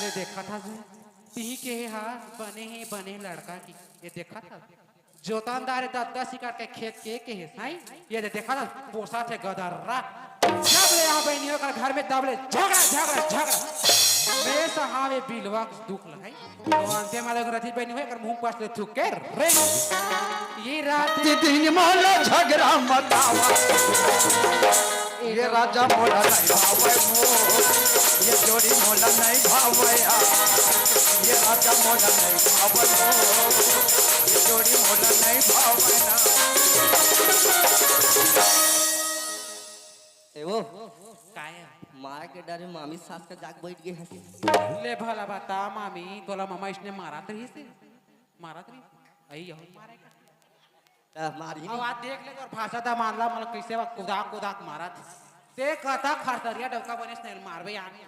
ले देखा था जो ती के हाथ बने लड़का की ये देखा था जोतानदार दस शिकार के खेत के है साई ये देखा था पोसा थे गदर्रा जब ले यहाँ बहनियों का घर में दबले झगड़ा झगड़ा झगड़ा मैं सहावे बिलवा दुख लगाई तो अंते माले रथी बहनी हुए कर मुंह पास ले थुके रे ये रात दिन मोला झगड़ा मतावा ये राजा मोला नहीं भावे मो ये जोड़ी मोला नहीं भावे ये राजा मोला नहीं भावे मो ये जोड़ी मोला नहीं भावे ना एवो काया मार के डरे मामी सास का जाग बैठ गई हंसी ले भला बता मामी तोला मामा इसने मारा तरी से मारा तरी आई यही मारेगा मारी अब आज देख ले और भाषा दा मान ला मतलब कैसे वक्त कुदाक कुदाक मारा था ते कथा खरतरिया डबका बने स्नेल मारबे आने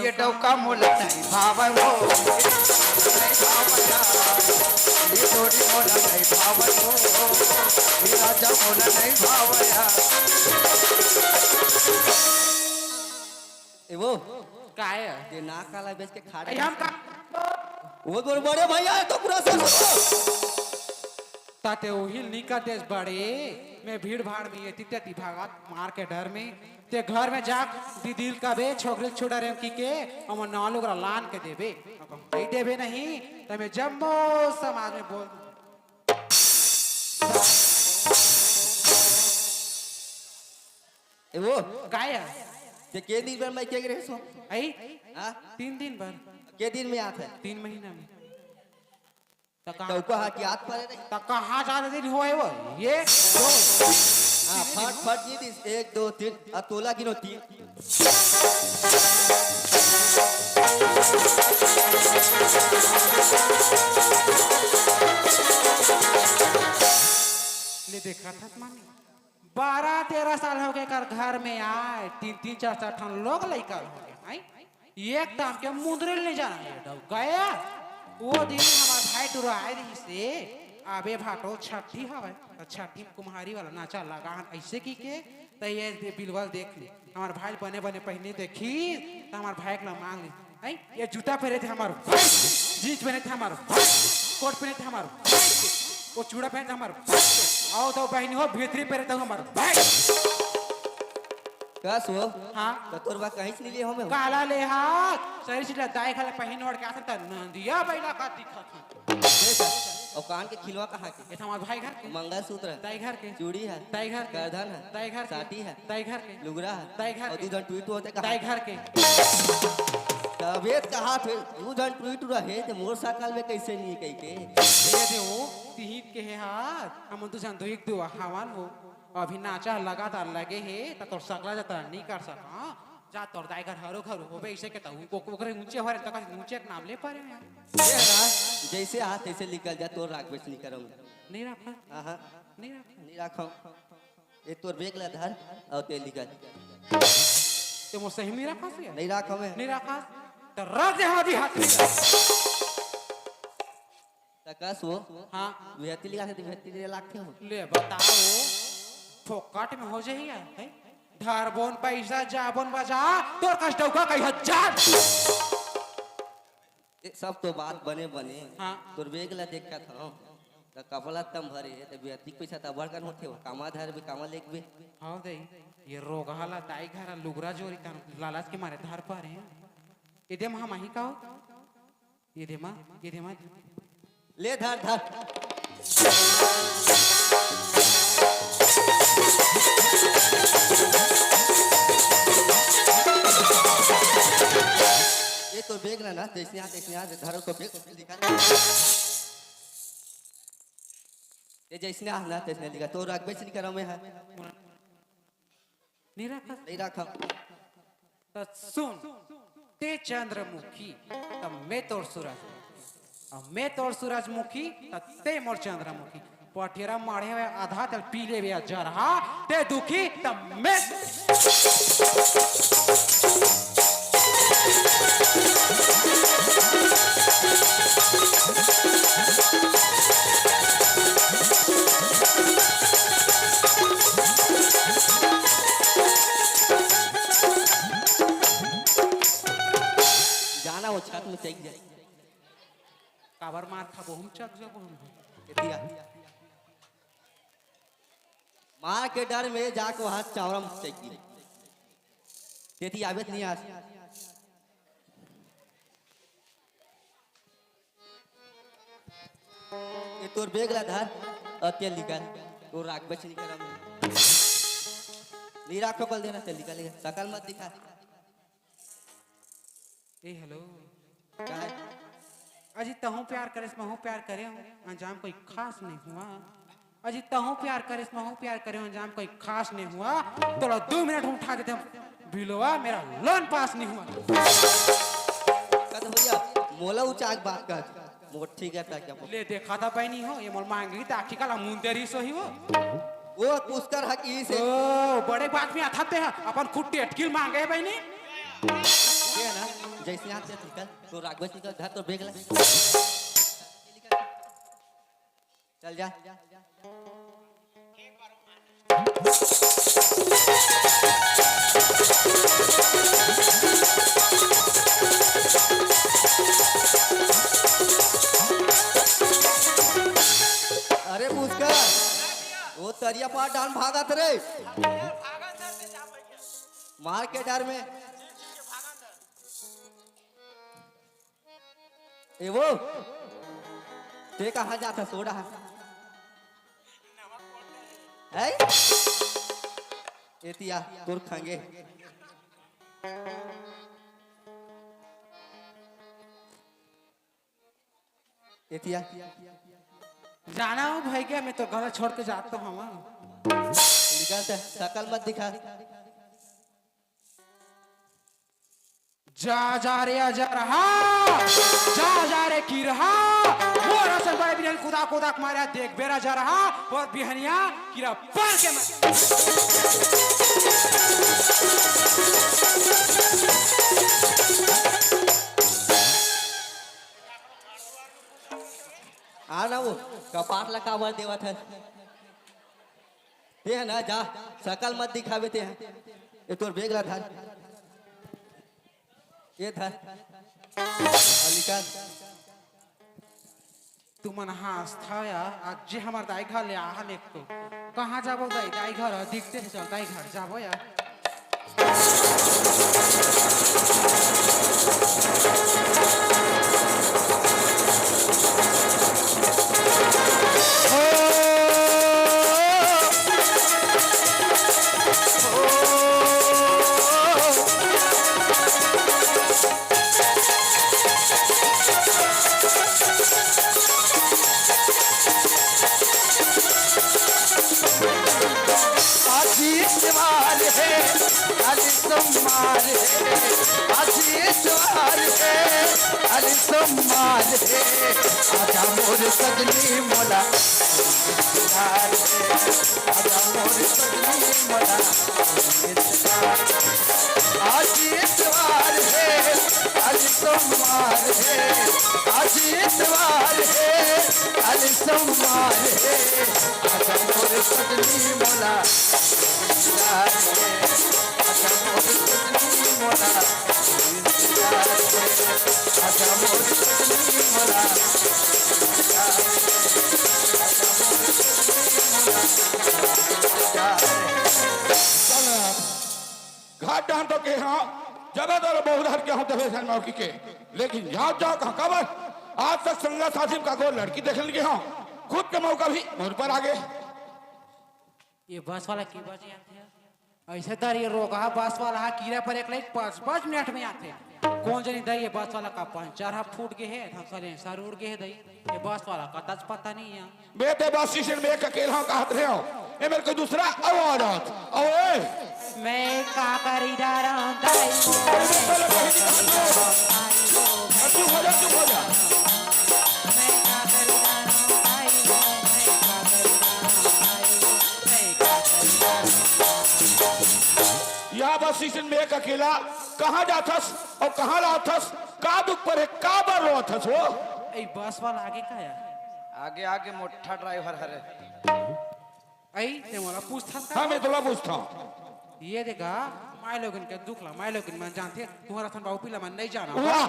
ये डौका मोला नहीं भावे मो ये जोड़ी मोला नहीं भावे मो ये राजा मोला नहीं भावे एवो काय ये नाक काला बेच के खा आई हम का वो गोर बड़े भैया तो पूरा सब ताते ओहिल निका देश बड़े मैं भीड़ भाड़ में ये तिते भागत मार के डर में ते घर में जा दिल का बे छोकरी छोड़ा रे की के हम नालू का लान के देबे नहीं देबे नहीं तो मैं जम्मो समाज में बोल एवो काय के दिन भर मैं के रहे सो आई हां 3 दिन भर के दिन में आता है 3 महीना में तो को हाथ याद पड़े नहीं तो कहाँ ज्यादा दिन हुआ है वो ये दो हां फट फट ये दिन 1 2 3 अतोला गिनो 3 ले देखा था मामी 12-13 साल हो गए कर घर में आए 3-3 4-4 ठन लोग लइका हो गए आई एक दाम के मुंदरे ले जाना ये डब गया वो दिन हमार भाई टुरा आए रही से आबे भाटो छठी हवे छठी कुम्हारी वाला नाचा लगा ऐसे की के त ये बिलवल देख ली हमार भाई बने बने पहने देखी तो हमार भाई के मांग ली आई ये जूता पहने थे हमार जीन्स पहने थे हमार कोट पहने थे हमार वो चूड़ा पहने थे हमार आओ तो बहनी हो भीतरी पहने थे हमार भाई का सो हां तो तोर बा कहीं से नहीं ले हमें काला ले हाथ शरीर से दाई खाले पहन ओढ़ के आते त नंदिया बैला का दिखत और कान के खिलवा कहाँ के ये हमार भाई घर के मंगलसूत्र है दाई घर के चूड़ी है दाई घर के गर्दन है दाई घर के साटी है दाई घर के लुगरा है दाई घर और के दूधन ट्वीट होते कहाँ दाई घर के तबीयत कहाँ थे दूधन ट्वीट रहे तो मोर साकल में कैसे नहीं कही के ये दे वो तीन के है हाथ हम तो जान दो एक दो हवान वो अभी नाचा लगातार लगे है त तोर सकला जाता नहीं कर सका जा तोर दाई घर हरो घर होबे ऐसे के त ओकरे ऊंचे हो रे त ऊंचे के नाम ले पारे यार जैसे हाथ तैसे निकल जा तोर राख बेच नहीं करूँगा नहीं रखा हाँ नहीं रखा नहीं रखो ये तोर बेग ला धर और तेल निकल तो मुझसे ही नहीं रखा से नहीं रखो मैं नहीं रखा तो रख दे हमारी हाथ में तकस वो हाँ वेहती लिखा थे वेहती ले लाख हो ले बताओ फोकट में हो जाइए है धरबोन पैसा जाबोन बजा तोर कष्ट का कई हजार सब तो बात बने बने हाँ तोर बेग ला देख का था तो कपला तम भरे तो बेहती पैसा तब बड़कन होते हो कामा धर भी कामा लेक भी हाँ दे ये रोग हाला दाई घर लुगरा जोरी का लालच के मारे धार पा रहे हैं ये दे माँ माही का हो ये दे माँ ले धर धर ये तो बेग ना जैसे यहाँ धरो तो बेग लिखा ये जैसे ना तैसे लिखा तो रख बेच नहीं करो मैं है नहीं रखा नहीं रखा तो सुन ते चंद्रमुखी तब मैं तोर सूरज अब मैं तोर सूरजमुखी तब ते मोर चंद्रमुखी पठेरा मारे हुए आधा तल पीले हुए जरहा ते दुखी तब मैं वो छत में चेक जाए काबर मार खाबो हम चक जबो हम एतिया मार के डर में जाके वहां चावरम चेक गिरे तेती आवेत नहीं आज ये तोर बेग ला धर और तेल निकाल तो राख बच निकाल नहीं राखो कल देना तेल निकालेगा सकल मत दिखा ए हेलो क्या है अजी तहु प्यार करे इसमें हूँ प्यार करे हूँ अंजाम कोई खास नहीं हुआ अजी तहु प्यार करे इसमें हूँ प्यार करे हूँ अंजाम कोई खास नहीं हुआ थोड़ा 2 मिनट में उठा देते हम बिलवा मेरा लोन पास नहीं हुआ कद भैया मोला उचाक बात कर मोट ठीक है क्या ले देखा था पैनी हो ये मोल मांगी था आखी काला मुंदेरी सो ही हो वो पुष्कर हकी से ओ बड़े बात में आथाते हैं अपन खुद टेटकिल मांगे है बहनी ये है ना जैसे यहाँ से निकल तो राघवेश निकल घर तो बेग ला चल जा अरे पुष्कर वो तरिया पार डान भागत रे मार के डर में ए वो ते कहाँ जाता सोडा है एतिया तोर खांगे एतिया जाना हूँ भाई क्या मैं तो घर छोड़ के जाता हूँ निकलते शकल मत दिखा जा रे जा रहा जा रे की रहा वो रसन बड़े बिहन कुदा कुदा मारा देख बेरा जा रहा और बिहनिया कीरा पर के आना वो कपाट लगा वर देवा था ते है ना जा शकल मत दिखावे ते हैं ये तोर बेग ला धर ये धर निकाल तू मन हास था या आज जे हमार दाई घर ले आ हम एक तो कहाँ जाबो दाई घर दिखते से चल दाई घर जाबो या आजा मोर सजनी मोला आजा मोर सजनी मोला आज इतवार है आज सोमवार है आज इतवार है आज सोमवार है आजा मोर सजनी मोला आजा मोर सजनी मोला आजा मोर सजनी मोला घाट डान तो के हाँ जगह तो बहुत हट के हूँ तबे सन मौकी के लेकिन जाओ जाओ कहाँ कबर आज तक संगा सासिम का कोई लड़की देख लगे हाँ खुद के मौका भी मुझ पर आ गए ये बस वाला की बजे आते हैं ऐसे दर ये रोगा बस वाला हा कीड़ा पर एक लाइट 5 मिनट में आते कौन जनी दई ये बस वाला का पंचर हा फूट गए है हम साले सर उड़ गए है दई ये बस वाला का तज पता नहीं है बेटे बस स्टेशन में एक अकेला कहत रहे हो ये मेरे को दूसरा आवाज आत ओए मैं का करी डरम दई चुप हो जा चुप हो जा मैं का करी डरम दई मैं का करी डरम यहाँ बस स्टेशन में एक अकेला कहाँ जाथस और कहाँ लाथस का दुख पर है का बर रोथस वो ए बस वाला आगे का है आगे आगे मोटा ड्राइवर हरे आई ते मोला पूछता हाँ मैं तुला पूछता हूँ ये देखा माय लोगन के दुख ला माय लोगन मन जानते तुम्हारा सन बाबू पिला मन नहीं जाना वाह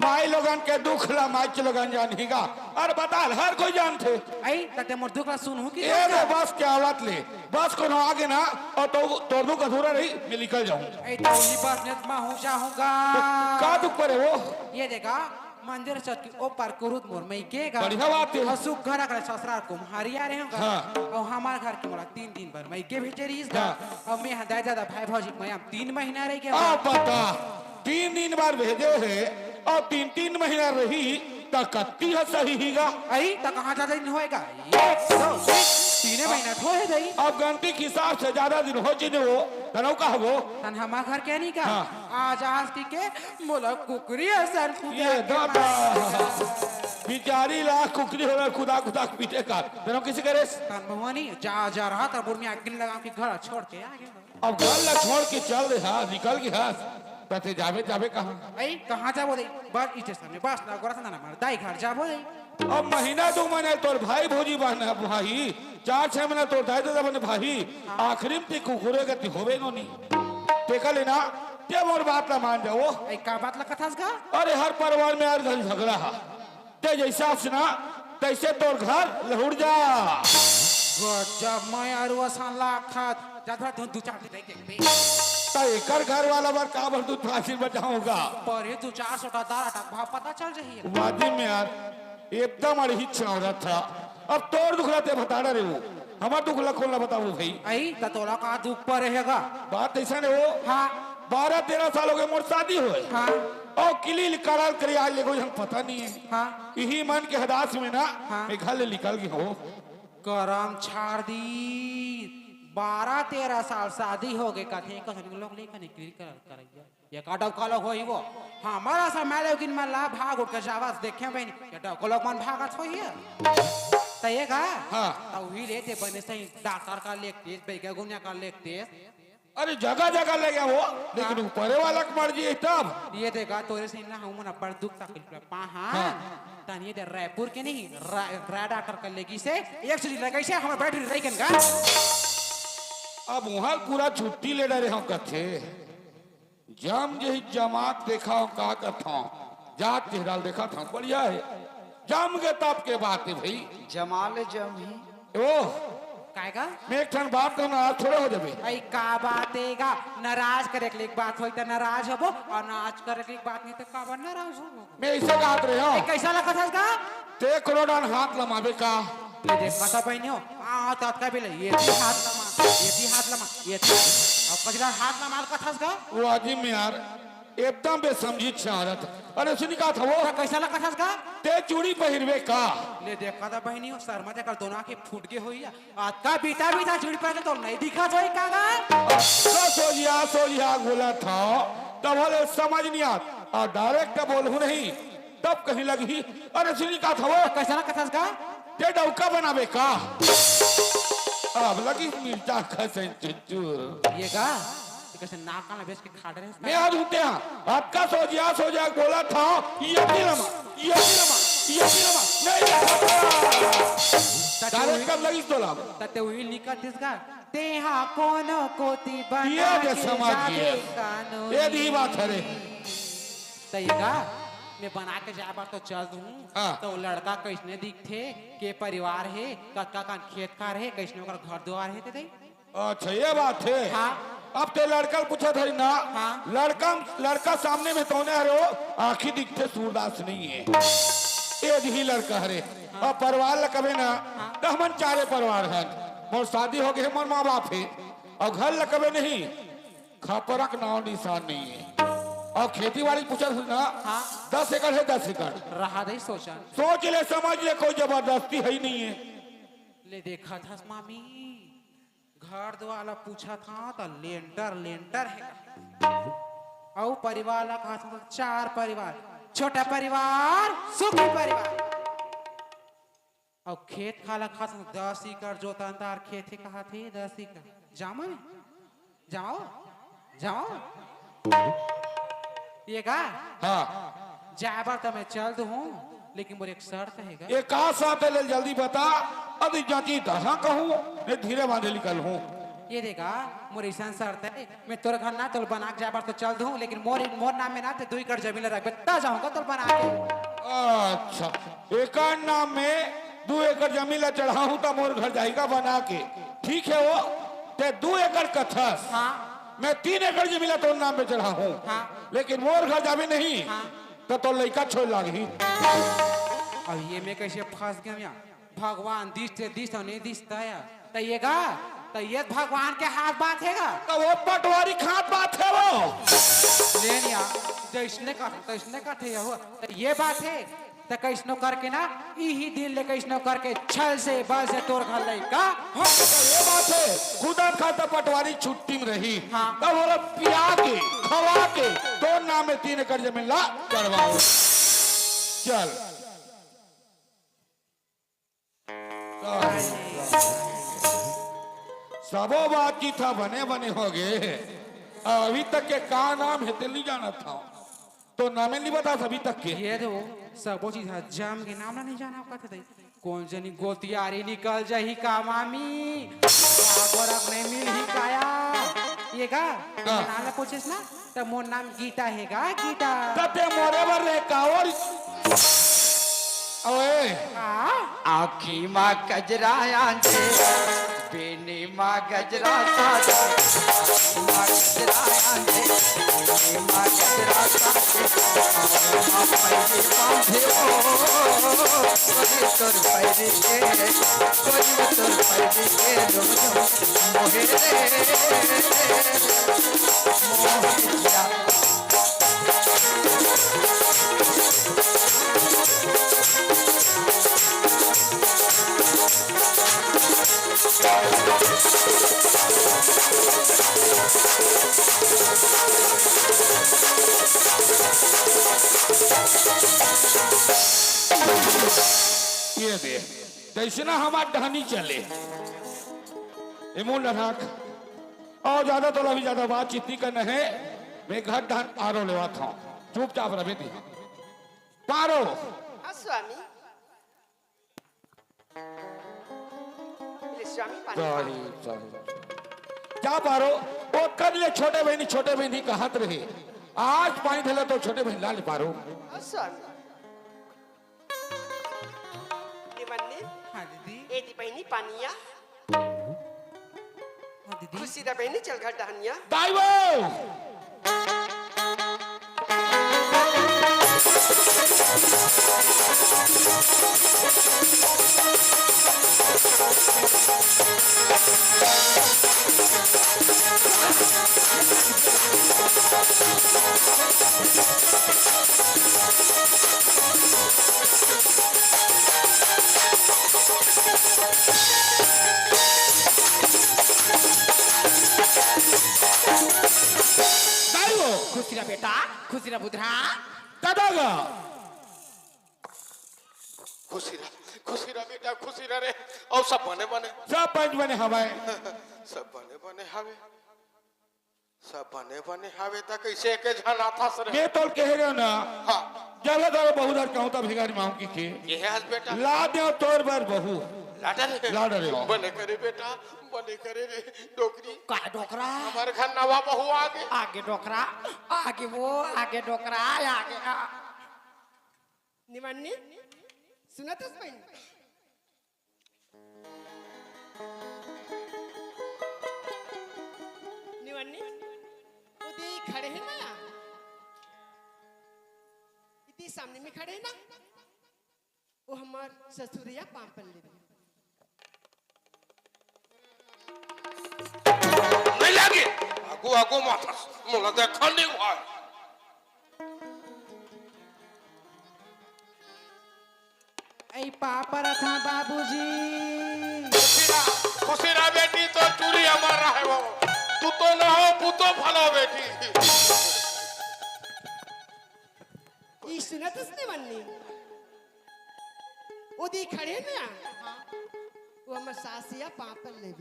माई लोगन के दुख ला माई लोगन जानेगा। अरे बता हर कोई जानते आई तते मोर दुख ला सुनहु की ए रे बस के आवत ले बस को आगे ना और तो दुख अधूरा रही मैं निकल जाऊं। आई तो बस ने मैं हूं जाऊंगा का दुख पड़े वो ये देखा मंदिर चौक की ऊपर कुरुद मोर में केगा बढ़िया बात है। असु घर का ससुराल को हरिया रहे होगा हाँ। और हमार घर के मोला 3 दिन भर मैं के भेजरी इस हाँ। और मैं हदा दादा भाई भौजी मैं 3 महीना रह गया अब बता 3 दिन बाद भेजे है और 3 महीना रही तो कत्ती है सही हीगा। आई त कहां ज्यादा दिन होएगा 1 2 3 महीना तो है दई अब गंती के हिसाब से ज्यादा दिन हो जिने वो तनो का हो तन हमार घर के नहीं का हाँ। आज आज की के मोला कुकरी असन ये दादा बिचारी ला कुकरी हो खुदा खुदा पीटे का तनो किसी करे तन भवानी जा रहा था बुढ़ में अग्नि लगा के घर छोड़ के आ गया अब घर ला छोड़ के चल रहे हाँ निकल के हाँ तते जावे कहाँ आई कहां जाबो दई बस स्टेशन में बस ना गोरा ना मार दाई घर जाबो दई अब महीना 2 महीने तोर भाई भौजी बहन भाई 4-6 महीना तोर दाई दादा बने भाई आखिरी में कुकुरे गति होवे नो नहीं टेका लेना ते मोर बात ला मान जाओ। आई का बात ला कथास का अरे हर परिवार में हर घर झगड़ा है ते जैसा से ना तैसे तोर घर लहुड़ जा जब मैं और वसान लाखत ज्यादा दो चार दिन देख बे तो एकर घर वाला बार का भर तू फांसी बचाऊंगा पर ये 400 का दारा टक भाव पता चल रही है वादी में यार एकदम अड़ही छावरा था। अब तोर दुख लाते बता रहे वो हमार दुख ला खोलना बताओ भाई आई त तोला का दुख पर रहेगा बात ऐसा नहीं हो हाँ 12-13 साल हो गए मोर शादी हुए हाँ और किली करार करे आज लेको हम पता नहीं है हाँ यही मन के हदास में ना हाँ। मैं घर ले निकल गई हो करम छाड़ दी 12-13 साल शादी हो गए कथे कथे लोग लेकर निकल कर ये काटो कलो होई वो हमारा समय लेकिन मैं ला भाग उठ के जावास देखे बहन ये तो लोग मन भागत होई है त ये का हाँ। तो ही लेते बने सही डॉक्टर का लेख टेस्ट बेगे गुनिया का लेख टेस्ट अरे जगह जगह ले गया वो लेकिन ऊपरे वाला की मर्जी है तब ये देखा तोरे से ना हम ना बड़ दुख तकलीफ पहा तन ये दे रायपुर के नहीं रा डॉक्टर कर लेगी से एक चीज लगाई से हम बैटरी रही कन का अब वहां पूरा छुट्टी ले रहे हम कथे जम जे जमात देखा हो का कथा जात चेहरा देखा था बढ़िया है जम के तब के बात है भाई जमाल जम ही ओह काएगा मैं एक ठन बात करना आज थोड़ा हो जाबे आई का बातेगा नाराज करे के लिए बात होई त नाराज होबो और नाच करे के लिए बात नहीं त का बन नाराज होबो मैं ऐसे बात रहे हो कैसा लगा था का ते करोड़न हाथ लमावे का ये देख पता पहने हो आ तात का बेले ये भी हाथ लमा ये भी हाथ लमा ये और कजरा हाथ लमा कथा का वो आदमी में यार एकदम बेसमझी छारत अरे सुनी का था वो कैसा लगा था का ते चूड़ी पहिरवे का ले देखा था बहनी हो सर में कर दोनों के फूट के होई आज का बीता चुड़ी पहन तो नहीं दिखा जोई कागा सोजिया बोला था तब बोले समझ नहीं आत और डायरेक्ट बोलू नहीं तब कहीं लगी अरे सुनी का था वो कैसा लगा था का ते डौका बनावे का अब लगी मिर्चा खसे चुचुर ये का कैसे नाक काला बेच के खा रहे हैं मैं आज होते हैं आपका सोजिया बोला था ये दिलमा नहीं डायरेक्ट कब लगी तो लाभ तते वही लिखा थिसका तेहा कोनो कोती बना ये जे समाज जादे की कानूनी। ये दी बात है रे तैगा मैं बना के जा बार तो चल दूं हाँ। तो लड़का कैसने दिखथे के परिवार है कक्का का खेत कार है कैसने ओकर घर द्वार है ते अच्छा ये बात है हाँ। अब ते लड़का पूछा था ना हाँ। लड़का सामने में तोने हरे हो आखी दिखते सूरदास नहीं है ये ही लड़का हरे अब परिवार ला कबे ना तो हमन चारे परिवार हैं मोर शादी हो गई मोर माँ बाप है और घर ला कबे नहीं खपरक नाव निशान नहीं है और खेती बाड़ी पूछा था ना हाँ। 10 एकड़ है 10 एकड़ रहा दे सोचा सोच ले समझ ले कोई जबरदस्ती है ही नहीं है ले देखा था मामी घर द्वारा पूछा था तो लेंटर है और परिवार ला कहा था 4 परिवार छोटा परिवार सुखी परिवार और खेत खाला खा 10 एकड़ जोता अंतार खेत है कहा थे 10 एकड़ जामा जाओ ये का हाँ जाबर तो मैं चल दूं लेकिन मोर एक शर्त है एक का साथ ले जल्दी बता अभी जाती हाँ कहूँ मैं धीरे बांधे निकल हूँ ये देखा मोर ऐसा शर्त है मैं तोर घर ना तोल बना के जाए बार तो चल दूं लेकिन मोर नाम में ना ते 2 एकड़ जमीन रख बेटा जाऊंगा तोल बना के। अच्छा एक नाम में 2 एकड़ जमीन ला चढ़ाऊं तो मोर घर जाएगा बना के ठीक है वो ते 2 एकड़ कथस हाँ मैं 3 एकड़ जमीन ला तोर नाम पे चढ़ाऊं हाँ लेकिन मोर घर जाबे नहीं हाँ तो लड़का छोड़ लागी। अब ये मैं कैसे फंस गया यहाँ भगवान दिस नहीं दिसता है तो ये गा तो ये भगवान के हाथ बात है गा तो वो पटवारी खात बात है वो लेन या जैसने का थे हो तो ये बात है तो कैसनो करके ना यही दिन ले कैसनो करके छल से बल से तोड़ घर लइका हाँ तो ये बात है खुदा खाता पटवारी छुट्टी में रही हाँ। तब वो पिया के खवा के तो नाम में 3 एकड़ जमीन ला करवाओ चल सबो बातचीत था बने बने हो गए अभी तक के का नाम है नहीं जाना था तो नामे नहीं बता अभी तक के ये दो सब चीज जम के नाम ना नहीं जाना कहते थे कौन जनी गोतियारी निकल जाही का मामी गोरख नहीं मिल ही काया ये गा नाम पूछेस ना तो मोर नाम गीता है गा गीता तते मोरे बर रे कावर ओए आखी माँ गजरा आंजे बेनी माँ गजरा साजा माँ गजरा आंजे बेनी माँ गजरा साजा माँ पैरे बांधे ओ कोई तोर पैरे के कोई तोर पैरे के मोहे मोहिया ये दे कैसे ना हमार ढहनी चले इमूल रख और ज्यादा तो अभी ज्यादा बातचीत नहीं करना है मैं घर ढहन पारो लेवा था चुपचाप रहे थी पारो हाँ स्वामी ले स्वामी पानी क्या पारो वो कर ले छोटे बहनी कहत रहे आज पानी ढला तो छोटे बहन लाल पारो हाँ स्वामी निवन्ने हाँ दीदी एदी बहनी पानिया हाँ दीदी खुशी दा बहनी चल घर दहनिया दाइवो खुशी रा बेटा खुशी रा बुधरा दादागा खुशी रा बेटा खुशी रा रे और सब बने बने सब पंच बने हवाए सब बने बने हावे सब बने बने हावे ता कैसे के जाना था सर मैं तो कह रहे हो ना हाँ जगह दर बहुत दर कहूँ तब भिखारी मांग की ये है आज बेटा ला दे तोर बर बहू लाडा रे बने करे बेटा बने करे रे डोकरी का डोकरा हमारे घर नवा बहू आगे आगे डोकरा आगे वो आगे डोकरा आगे निवन्ने सुना तो बहन निवन्ने उदी खड़े हैं ना इतनी सामने में खड़े हैं ना वो हमार ससुरिया पापन ले नहीं लगे आगो आगो माथा मोला देखा नहीं हुआ ऐ पापा रथा बाबूजी खुशी रा बेटी तो चूरी हमार रहा है वो तू तो ना हो तू तो फलो बेटी ये सुना तो निवन्ने उदी खड़े हैं ना वो हमार सासिया पापन ले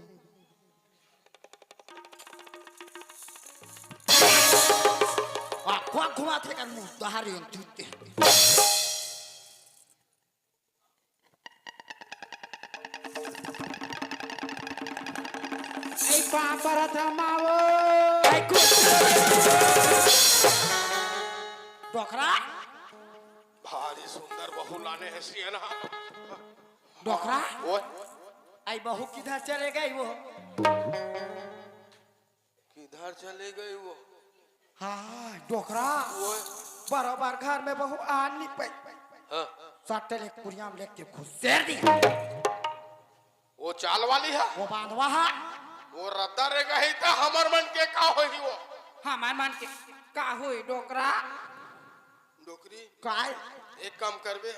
घुमा थे कर मुंह दहारी उठते काम परत मावो डोकरा भारी सुंदर बहू लाने है सियाना डोकरा ओए आई बहू किधर चले गई वो? किधर चले गई वो हाँ डोकरा ओए बराबर घर में बहू आ नहीं पाई। हाँ सटल एक कुरियाम लेके घुसेर दी। वो चाल वाली है वो बांधवा है वो रद्दा रे गई था हमर मन के का होई वो हमार मन के का हुई डोकरा डोकरी काय एक काम करबे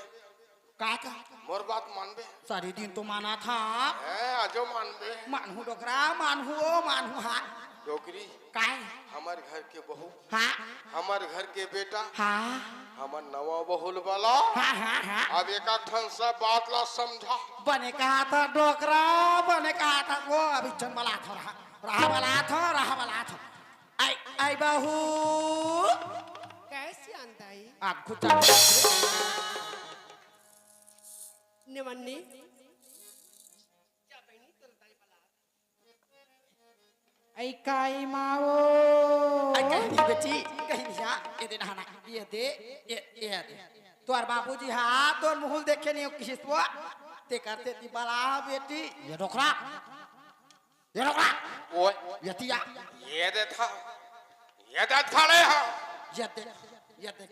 काय का मोर बात मानबे सारी दिन तो माना था है आजो मानबे मानहू डोकरा मानहू हाँ डोकरी काय हमार घर के बहू हाँ हमार घर के बेटा हाँ हमार नवा बहुल वाला हाँ अब एक ढंग से बात ला समझा बने कहा था डोकरा बने कहा था वो अभी जन्मला था रहा वाला था आई आई बहू कैसी आंदाई आप खुदा निवन्नी ऐ काई मावो आई कहीं नहीं बेटी कहीं नहीं यहाँ ये दे नहाना ये दे तोर बाबूजी हाँ तोर मुहुल देखे नहीं किसी तो ते करते ती बड़ा बेटी ये डोकरा ओए ये तिया ये दे था रे हाँ ये दे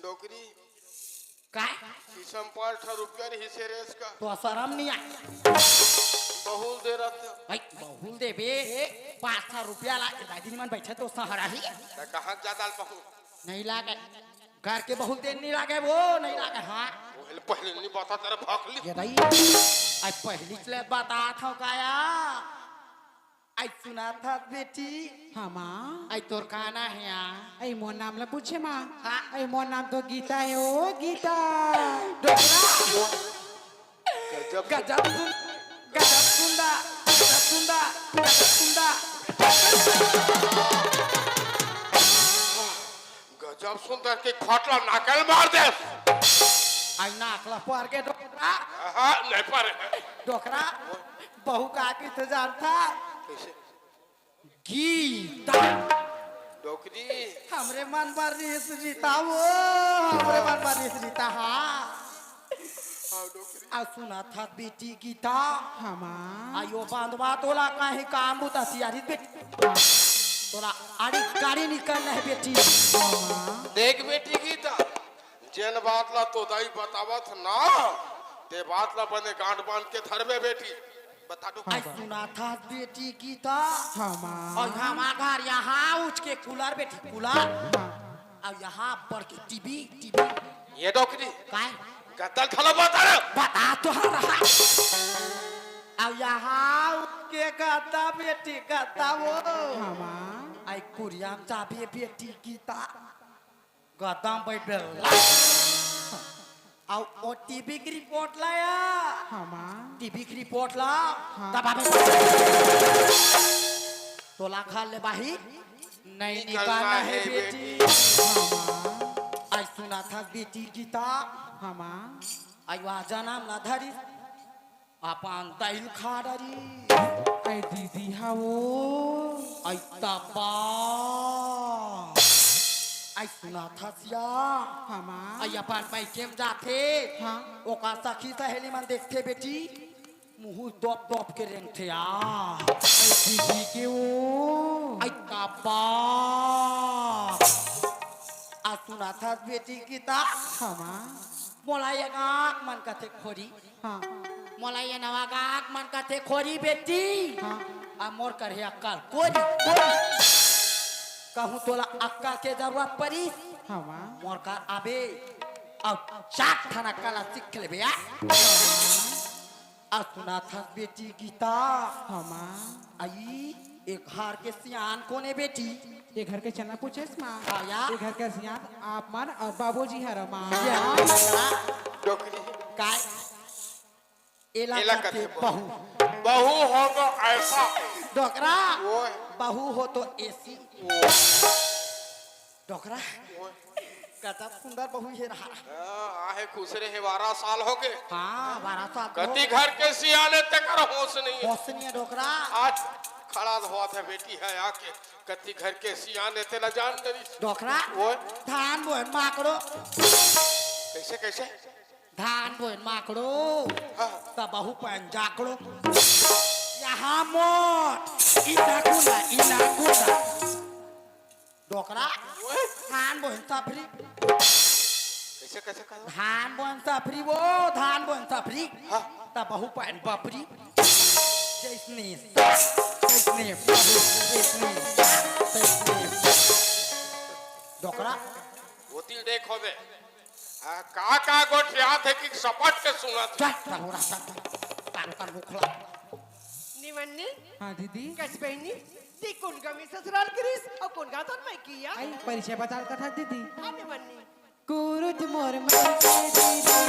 डोकरी काय शीशम पर ₹8 हिस्से रेस का तो शर्म नहीं आई बहुल दे रहा भाई बहुल दे बे 500 रुपया ला दादी मन बैठे तो सहारा ही था कहाँ ज्यादा बहु नहीं लागे घर के बहुत देर नहीं लागे वो नहीं लागे हाँ पहले नहीं बता तेरा भागली ये भाई आज पहली चले बता था काया आज सुना था बेटी हाँ माँ आज तोर काना है यहाँ ऐ मोर नाम ला पूछे माँ हाँ। ऐ मोर नाम तो गीता है ओ गीता गजब गजब सुंदा गजब सुंदर के फाटला नाकल मार दे आई नाकला पार के डोकरा हाँ नहीं पर डोकरा बहू का की तो जानता कैसे गीता डोकरी हमरे मन पर रिस जीता वो हमरे मन पर रिस जीता हाँ हाँ डोकरी आ सुना था बेटी गीता हाँ माँ आयो बांधवा तोला काहे काम बुता सियारी बेटी तोला आड़ी गाड़ी निकलना है बेटी देख बेटी गीता जेन बात ला तो दाई बतावत ना ते बात ला बने गांठ बांध के धर में बेटी बता दो आई सुना था बेटी गीता हाँ माँ और हमारा घर यहाँ उठ के कूलर बेटी कूलर और यहाँ पर के टीवी ये डोकरी काय गद्दल खला बता रे बता तो रहा अब यहाँ उठ के गद्दा बेटी गद्दा वो हाँ माँ आई कुरियाम चाबी बेटी गीता गद्दा बैठ आओ ओ टीवी की रिपोर्ट लाया हाँ माँ टीवी की रिपोर्ट ला दबा में तोला खा ले बाही नहीं निकालना है बेटी आज सुना था बेटी गीता हाँ माँ आई वाजा नाम ना धरी अपन तैल खा डरी ऐ दीदी हाँ वो आई तपा आई सुना था सिया हाँ माँ आई अपन पैकेम जाते हाँ ओका सखी सहेली मन देखते बेटी मुंह दब दब के रेंगते आ ऐ दीदी के वो आई तपा आ सुना था बेटी गीता हाँ माँ मोला ये गाक मन कथे खोरी हाँ मोला ये नवा गाक मन कथे खोरी बेटी हाँ आ मोर करे अक्कल कोरी कहूँ तोला अक्कल के जरूरत पड़ी हाँ माँ मोर कर आबे और चाट थाना कला सीख ले भैया आ सुना था बेटी गीता हाँ माँ आई एक हार के सियान कोने बेटी ये घर के चना पूछे माँ हाँ यार। ये घर का सियान आप मन और बाबूजी हर माँ डोकरी काय एला एला कथे कथे बहू बहू होगा ऐसा डोकरा ओए बहू हो तो एसी डोकरा कता सुंदर बहू है रहा आहे खुसरे है 12 साल हो गए हाँ 12 साल कति घर के सियाने ते कर होश नहीं है होसनिया डोकरा आज खड़ा हुआ था बेटी है आके कति घर के सियाने ते न जान दरी डोकरा वो धान बोन माकड़ो कैसे कैसे धान बोन माकड़ो हाँ तब बहू पहन जाकड़ो यहाँ मोट इना कुला डोकरा धान बोन सफरी कैसे कैसे कर धान बोन सफरी वो धान बोन सफरी हाँ तब बहू पहन बपरी जैसने डोकरा वो तिल देखो बे का गोठिया थे कि सपट के सुना था तार मुखला निवन्नी हाँ दीदी कस बहनी ती कौन गमी ससुराल गिरीस और कौन गा तो मैं किया आई परिचय बता कथा दीदी हाँ निवन्नी कुरुज मोर मन के दीदी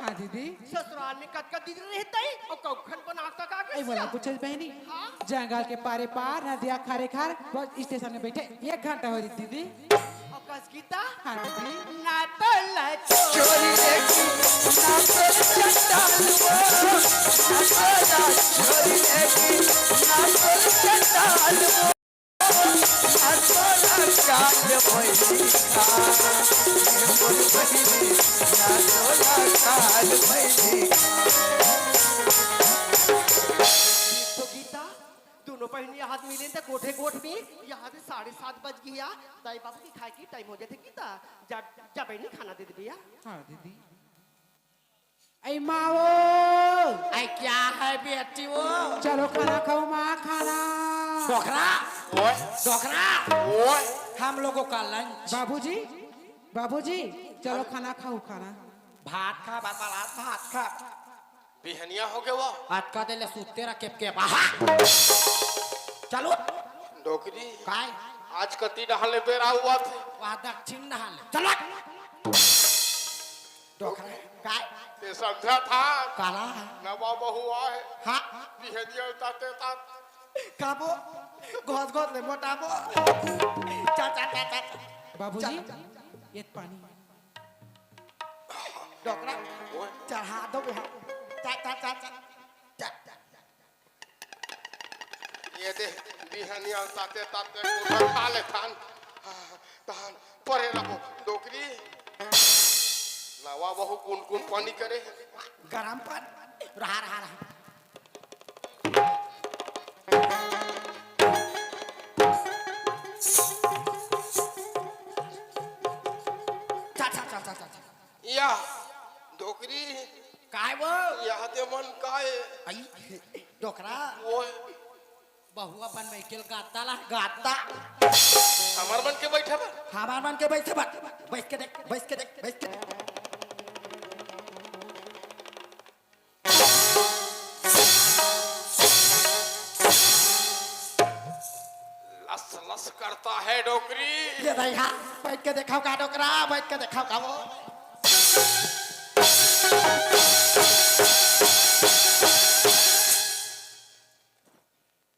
हाँ दीदी ससुराल में कद कद दीदी रहता है और कौखन को नाक तक आ आई बोला कुछ बहनी जंगल के पारे पार नदिया खारे खार बस स्टेशन में बैठे 1 घंटा हो रही दीदी और कस गीता हाँ दीदी ना तो लचो चोरी देखी ना तो चंडाल वो चोरी देखी ना तो चंडाल वो काट भैली खा मोर बहिनी ना तोला काट भैली तो गीता दोनों बहनी हाथ मिले थे कोठे कोठ में यहाँ से 7:30 बज गया दाई बाबू की खाए की टाइम हो जाते गीता जा बहनी खाना दे दे भैया हाँ दीदी आई माओ आई क्या है बेटी वो चलो खाना खाओ माँ खाना डोकरा ओए डोकरा ओए हम लोगों का लंच बाबूजी चलो खाना खाओ खाना भात खा भात खा बिहनिया हो गए वो आज का दिले सूते रखे के बाहर चलो डोकरी काय आज कति डहाले बेरा हुआ थे वहाँ दक्षिण नहा ले चलो डोकरा काय ते समझा था काला नवा बहु आए हाँ बिहनिया ताते तात काबो गोद गोद ले मोटाबो चा बाबूजी ये पानी डोकरा ओए चढ़ा दो चा ये दे बिहनिया ताते ताते उधर खा ले थान तान परे रहो डोकरी नवा बहु कौन कौन पानी करे गरम पानी रहा चा या डोकरी काय वो यह दे मन काय आई डोकरा ओए बहुआ बन में केल गाता हमार मन के बैठे बा हमार मन के बैठ के देख लस लस करता है डोकरी ये देखा बैठ के देखाओ का डोकरा बैठ के देखाओ का वो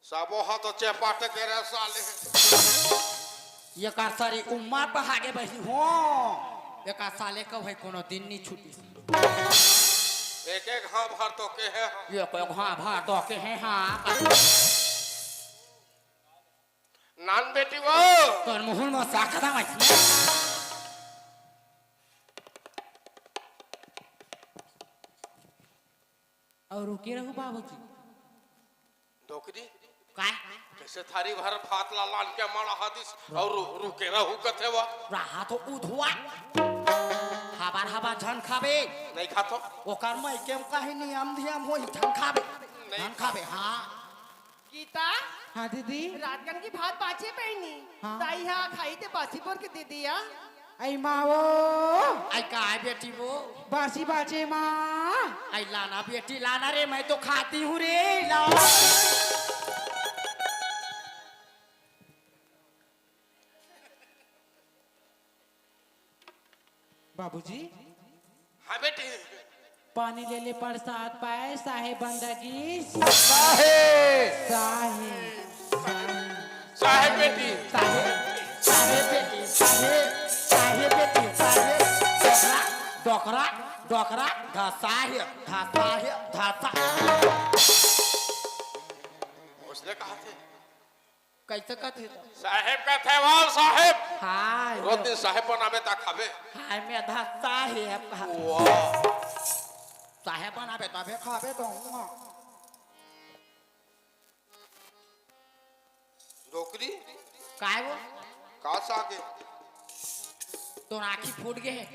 सबो हाथ चेपाट के रे साले ये का सारी उम्र पर आगे बैठी हो ये का साले कब है कोनो दिन नहीं छुट्टी एक एक हाँ भर तो के है ये कोई हाँ भार दो के हैं हाँ नान बेटी वो तो मुहुल में साखदा मत और रुके रहो बाबूजी डोकरी काय कैसे थारी भर फातला लान के मारा हदिस और रुके रहू कथे वा रहा तो उधवा हबार झन खाबे नहीं खातो ओकर मैं केम काहे नियम धियम होई झन खाबे हाँ गीता हाँ दीदी रातगन की भात बाचे बहनी हाँ। ताई हाँ खाई थे बासी बोर के दे दिया आई माओ आई काय बेटी वो बासी बाचे माँ आई लाना बेटी लाना रे मैं तो खाती हूँ रे ला बाबूजी हाँ बेटी पानी ले ले प्रसाद पाए साहेब बंदगी साहेब साहेब साहेब बेटी साहेब बेटी साहेब बेटी साहेब डोकरा डोकरा साहेब उसने कहा थे कैसे कहते साहेब का थे वाल साहेब हाय रोज दिन साहेब बनावे ता खावे हाय मेधा साहेब वाह साहेब बनावे तबे खाबे तो डोकरी काय वो का सागे तो आँखी फूट गए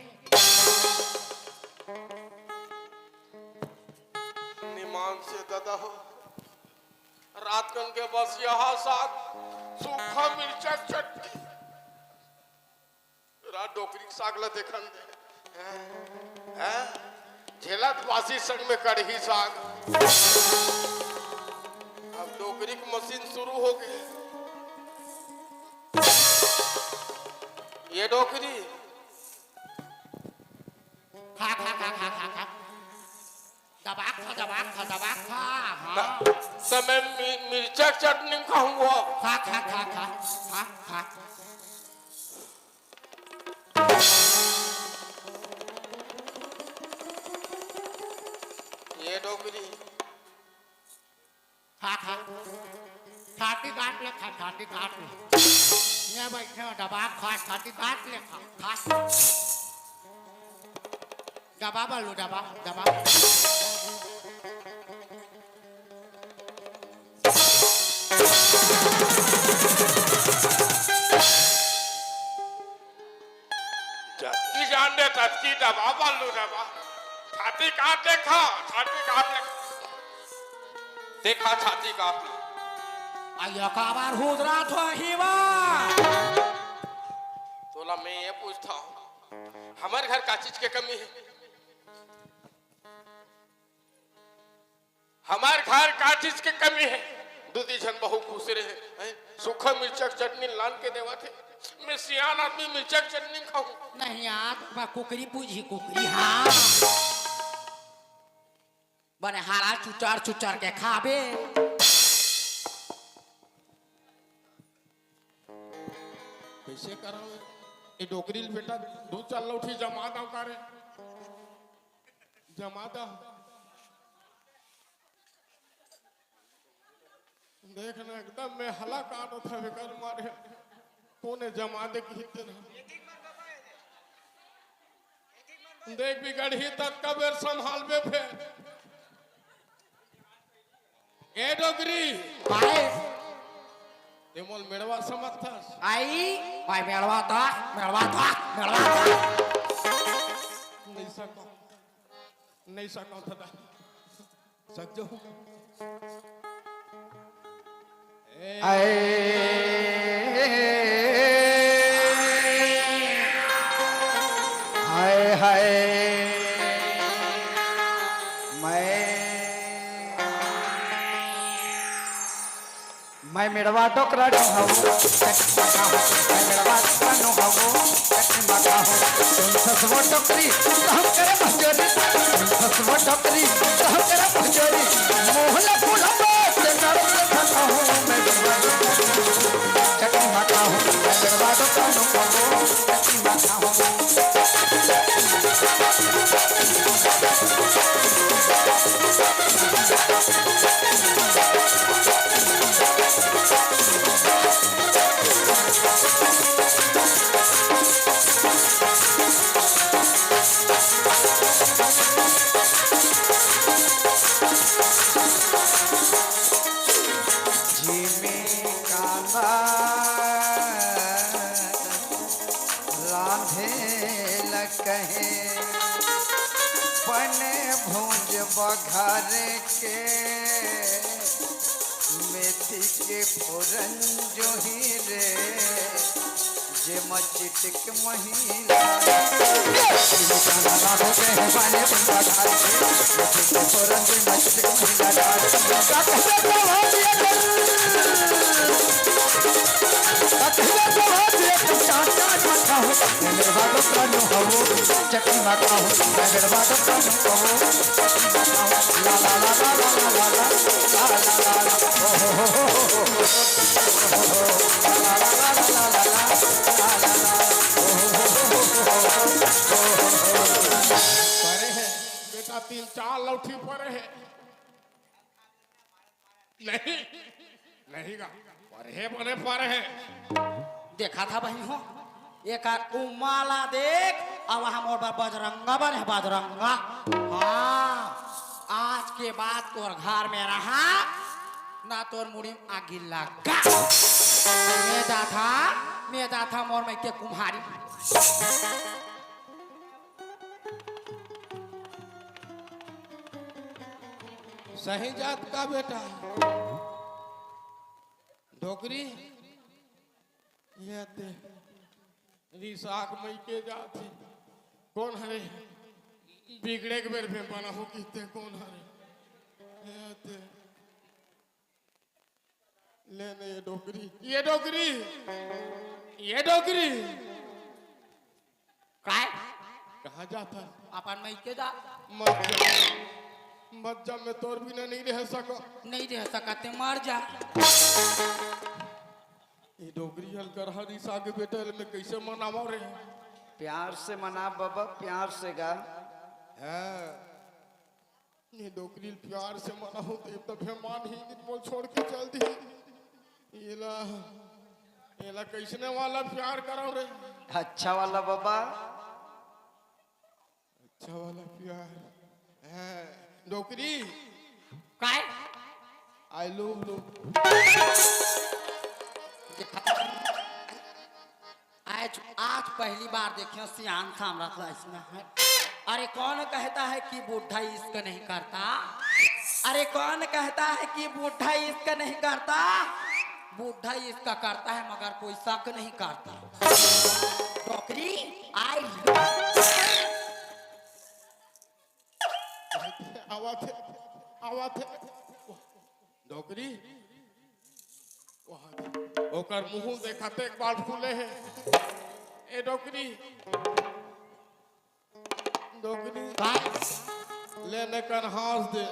निमान से दादा हो रात कन के बस यहाँ साग सूखा मिर्चा चटनी रात डोकरी साग ला देखन दे हैं झेलत वासी संग में कड़ही साग अब डोकरी की मशीन शुरू हो गई ये डोकरी खा खा खा खा खा खा दबा खा हाँ तो मैं मिर्चा चटनी खाऊंगा खा खा खा खा खा खा ये डोकरी खा खा छाती काट ले खा छाती काट ले ये बैठे हो दबा खा छाती काट ले खा खा दबा बालू दबा दबा की जान दे तत्की दबा बालू दबा छाती काट देखा छाती काट ले देखा छाती काट ले आया काबार हुदरा तो हीवा तोला मैं ये पूछता हूँ हमारे घर का चीज के कमी है हमारे घर का चीज के कमी है दूधी जन बहु खुश रहे हैं? सूखा मिर्चा चटनी लान के देवा थे मैं सियान आदमी मिर्चा चटनी खाऊं नहीं यार मैं कुकरी पूछी कुकरी हाँ बने हारा चुचार चुचार के खाबे कैसे करावे ये डोकरी बेटा दूध चल उठी जमा दाव करे जमा दाव देखना एकदम मैं हला काट उठा कर मारे तूने जमा दे की देख भी गढ़ी तक कबेर संभाल बे फिर ए डोगरी भाई तेमोल मेड़वा समर्थस आई भाई मेलवा था नहीं सको था सजो हाय हाय मैं मेड़वा टोकरा ढूंढाऊं मैं मेड़वा ढूंढाऊं ससुर टोकरी हम करे भंजोरी ससुर टोकरी हम करे भंजोरी मोहला फूला से नरम हूं मैं मेड़वा चटनी माता हूं मैं मेड़वा टोकरा चटनी माता हूं बघार के मेथी के फोरन जो ही रे जे मचिटिक महिला राधो के हवाले बंदा डाल के तोरन जे मचिटिक महिला डाल चटनी माता हूँ मैं बात कहो ला ला ला ला ला ला ला ला ला परे है बेटा 3-4 लौठी परे है नहीं नहीं गा परे है बने परे है देखा था बहन हो एक उमाला देख अब वहां मोर बजरंगा बने बजरंगा। हाँ आज के बाद तोर घर में रहा ना तोर मुड़ी में आगी लगा। मैं था मोर में के कुम्हारी सही जात का बेटा डोकरी ये दे रिसाक मई के जाती कौन हरे बिगड़े के बेर में बना हो किते कौन हरे ये दे लेने ये डोकरी काय कहाँ जाता अपन में के जा मत जा मैं तोर बिना नहीं रह सका नहीं रह सकते मर जा। ये डोगरी हल कर हरी सागे बेटा में कैसे मनावा रे प्यार से मना बाबा प्यार से गा है ये डोगरी प्यार से मना हो तो मेहमान ही बोल छोड़ के चल दी येला कैसने वाला प्यार करो रे अच्छा वाला बाबा अच्छा वाला प्यार है डोकरी काय आई लव लो आज पहली बार देखे सियान सामरा था इसमें है। अरे कौन कहता है कि बूढ़ा इश्क नहीं करता? अरे कौन कहता है कि बूढ़ा इश्क नहीं करता? बूढ़ा इश्क करता है मगर कोई शक नहीं करता। डोकरी आई आवाज डोकरी ओकर मुंह देखते एक बार फूले है ए डोकरी लेने कर हंस दे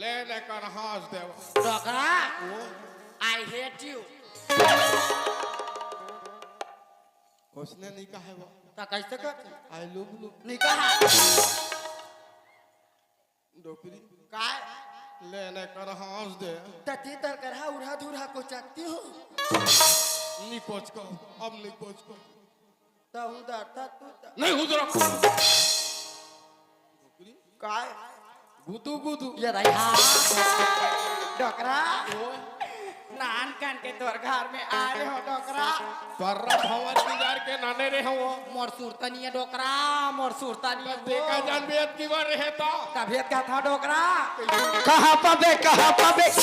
लेने कर हंस दे डोकरा आई हेट यू। उसने नहीं कहा है वो तो कैसे कर आई लव यू नहीं कहा डोकरी काय लेने कर हंस दे तती तर करहा उड़ा धुरा को चाहती हो निकोच को अब निकोच को तो उधर था तू नहीं हुजरा काय गुदू गुदू ये रहा डोकरा नान कान के तोर घर में आए हो डोकरा पर्रा भवन गुजार के नाने रे हो मोर सुरतनी है डोकरा मोर सुरतनी देखा जान बेत की बार रहता तबियत का था डोकरा कहाँ पावे रे कहाँ पावे रे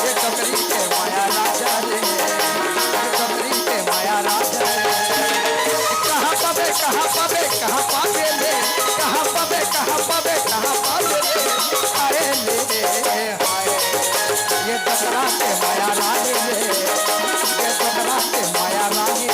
ये कमरी के माया राजा रे कमरी के माया राजा कहाँ पावे रे अरे ले हाय ये दसरा के माया रानी रे ये दसरा के माया रानी रे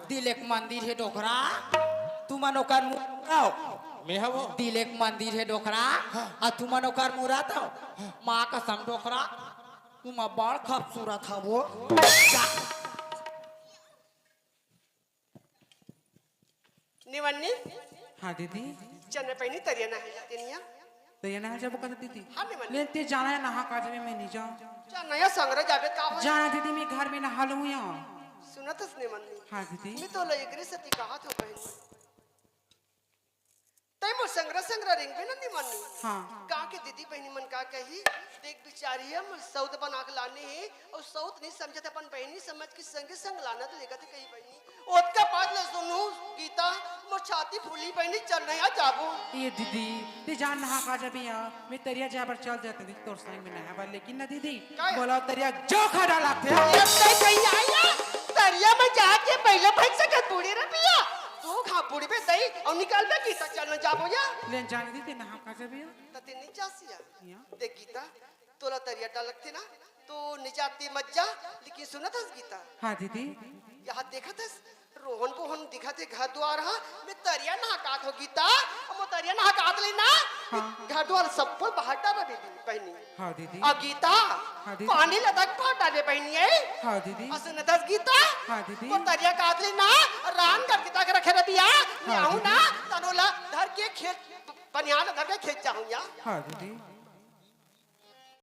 दिल एक मंदिर है डोकरा तू मनोकार मुराओ मैं हवो दिल एक मंदिर है डोकरा और तू मनोकार मुराता माँ का संग डोकरा तुम बड़ खूबसूरत है वो निवन्नी हाँ दीदी चन्ने पहिनी तरिया नहीं जाती निया तो ये ना जब कहती थी हाँ निवन्नी लेते जाना है नहा काज में मैं नहीं जाऊँ चा नया संग्रह जाबे का हो जाना दीदी मैं घर में नहा लूँ या सुनतस ने मननी हाँ दीदी मी तो लगरे सती कहा था बहन तय मो संग्रह रिंग पे नहीं मननी हाँ का के दीदी बहनी मन का कही देख बिचारी है सौद बना के लाने है और सौद नहीं समझे अपन बहनी समझ के संगे संग लाना तो लेगा थे कही बहनी ओत का बात ले सुनू गीता मोर छाती फूली बहनी चल नहीं आ जाबो ये दीदी ते जान नहा का जब या मैं तरिया जाबर चल जाते थी तोर संग में नहा पर लेकिन ना दीदी काय? बोला तरिया जो खड़ा लागते अब तय कहीं आया तरिया में जाके पहले भाई से कद बूढ़ी रबिया तू खा बूढ़ी पे दई और निकाल बे गीता चल न जाबो या ले जाने दीदी नहा का जब या तते नहीं जासिया या देख गीता तोला तरिया डालते ना तो निजाती मत जा लेकिन सुना था गीता हाँ दीदी यहाँ देखा था रोहन को हम दिखा थे घर द्वार हाँ मैं तरिया ना काट हो गीता वो तरिया ना काट लेना घर द्वार सब पर बाहर डाला बेबी बहनी हाँ दीदी आ गीता हाँ दीदी। पानी लदक फाड़ डाले बहनी है हाँ दीदी असुन दस गीता हाँ दीदी वो तरिया काट लेना रान कर गीता के रखे रबिया मैं हाँ आऊँ दीदी। ना तनोला धर के खेत बनियान धर के खेत जाऊँ या हाँ दीदी